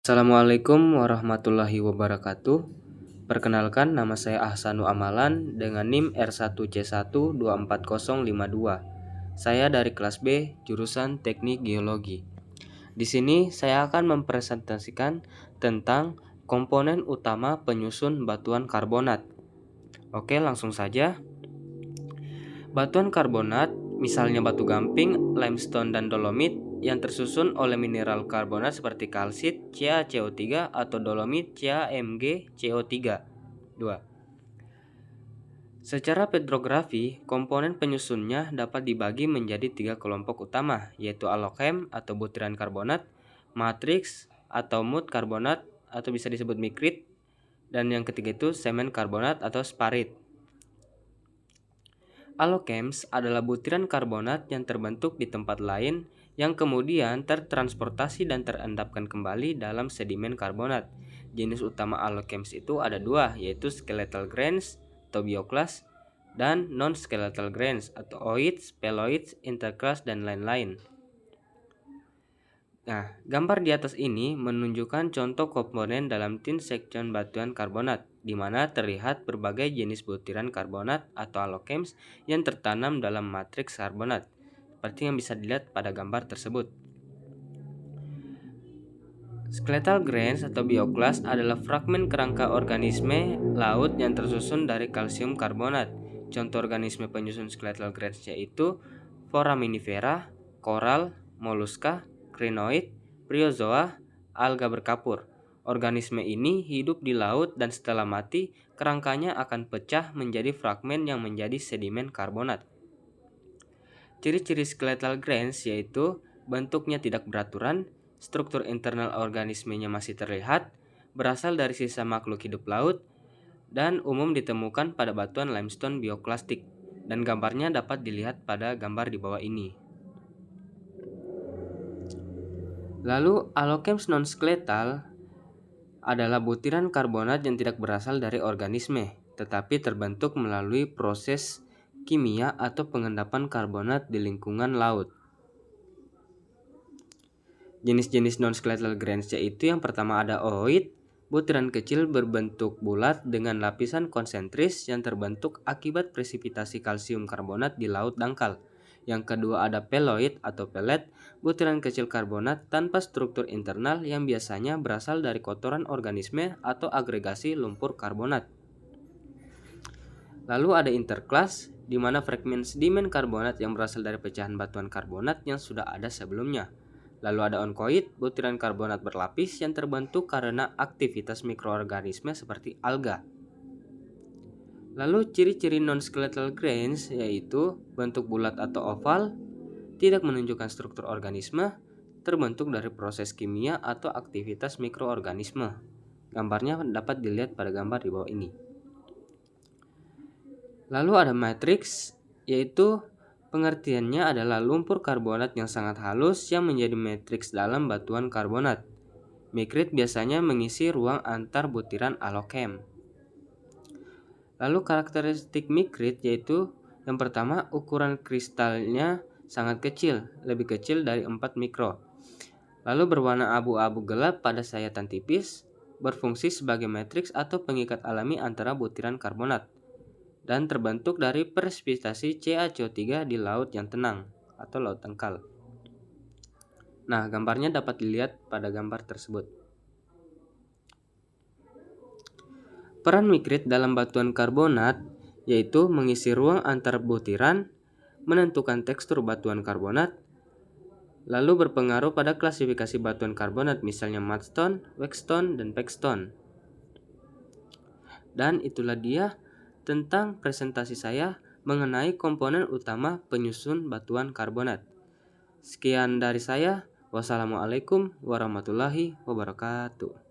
Assalamualaikum warahmatullahi wabarakatuh. Perkenalkan, nama saya Ahsanu Amalan dengan NIM R1C12402. Saya dari kelas B, jurusan Teknik Geologi. Di sini saya akan mempresentasikan tentang komponen utama penyusun batuan karbonat. Oke, langsung saja. Batuan karbonat, misalnya batu gamping, limestone, dan dolomit, yang tersusun oleh mineral karbonat seperti kalsit, CaCO3, atau dolomit, CaMgCO3. 2. Secara petrografi, komponen penyusunnya dapat dibagi menjadi 3 kelompok utama, yaitu alochem atau butiran karbonat, matrix atau mud karbonat atau bisa disebut mikrit, dan yang ketiga itu semen karbonat atau sparit. Allochems adalah butiran karbonat yang terbentuk di tempat lain yang kemudian tertransportasi dan terendapkan kembali dalam sedimen karbonat. Jenis utama allochems itu ada dua, yaitu skeletal grains atau bioclast dan non-skeletal grains atau oids, peloids, interclast, dan lain-lain. Nah, gambar di atas ini menunjukkan contoh komponen dalam thin section batuan karbonat, di mana terlihat berbagai jenis butiran karbonat atau allochems yang tertanam dalam matriks karbonat, seperti yang bisa dilihat pada gambar tersebut. Skeletal grains atau bioclast adalah fragmen kerangka organisme laut yang tersusun dari kalsium karbonat. Contoh organisme penyusun skeletal grains yaitu foraminifera, koral, moluska, crinoid, bryozoa, alga berkapur. Organisme ini hidup di laut dan setelah mati, kerangkanya akan pecah menjadi fragmen yang menjadi sedimen karbonat. Ciri-ciri skeletal grains yaitu bentuknya tidak beraturan, struktur internal organismenya masih terlihat, berasal dari sisa makhluk hidup laut, dan umum ditemukan pada batuan limestone bioklastik, dan gambarnya dapat dilihat pada gambar di bawah ini. Lalu, allochems non-skeletal adalah butiran karbonat yang tidak berasal dari organisme, tetapi terbentuk melalui proses kimia atau pengendapan karbonat di lingkungan laut. Jenis-jenis non-skeletal grains yaitu yang pertama ada ooid, butiran kecil berbentuk bulat dengan lapisan konsentris yang terbentuk akibat presipitasi kalsium karbonat di laut dangkal. Yang kedua ada peloid atau pellet, butiran kecil karbonat tanpa struktur internal yang biasanya berasal dari kotoran organisme atau agregasi lumpur karbonat. Lalu ada interclast, di mana fragmen sedimen karbonat yang berasal dari pecahan batuan karbonat yang sudah ada sebelumnya. Lalu ada oncoid, butiran karbonat berlapis yang terbentuk karena aktivitas mikroorganisme seperti alga. Lalu ciri-ciri non-skeletal grains yaitu bentuk bulat atau oval, tidak menunjukkan struktur organisme, terbentuk dari proses kimia atau aktivitas mikroorganisme. Gambarnya dapat dilihat pada gambar di bawah ini. Lalu ada matrix, yaitu pengertiannya adalah lumpur karbonat yang sangat halus yang menjadi matriks dalam batuan karbonat. Mikrit biasanya mengisi ruang antar butiran allochem. Lalu karakteristik mikrit yaitu yang pertama ukuran kristalnya sangat kecil, lebih kecil dari 4 mikro. Lalu berwarna abu-abu gelap pada sayatan tipis, berfungsi sebagai matriks atau pengikat alami antara butiran karbonat, dan terbentuk dari presipitasi CaCO3 di laut yang tenang atau laut dangkal. Nah, gambarnya dapat dilihat pada gambar tersebut. Peran mikrit dalam batuan karbonat yaitu mengisi ruang antar butiran, menentukan tekstur batuan karbonat, lalu berpengaruh pada klasifikasi batuan karbonat misalnya mudstone, waxstone, dan pegstone. Dan itulah dia tentang presentasi saya mengenai komponen utama penyusun batuan karbonat. Sekian dari saya. Wassalamualaikum warahmatullahi wabarakatuh.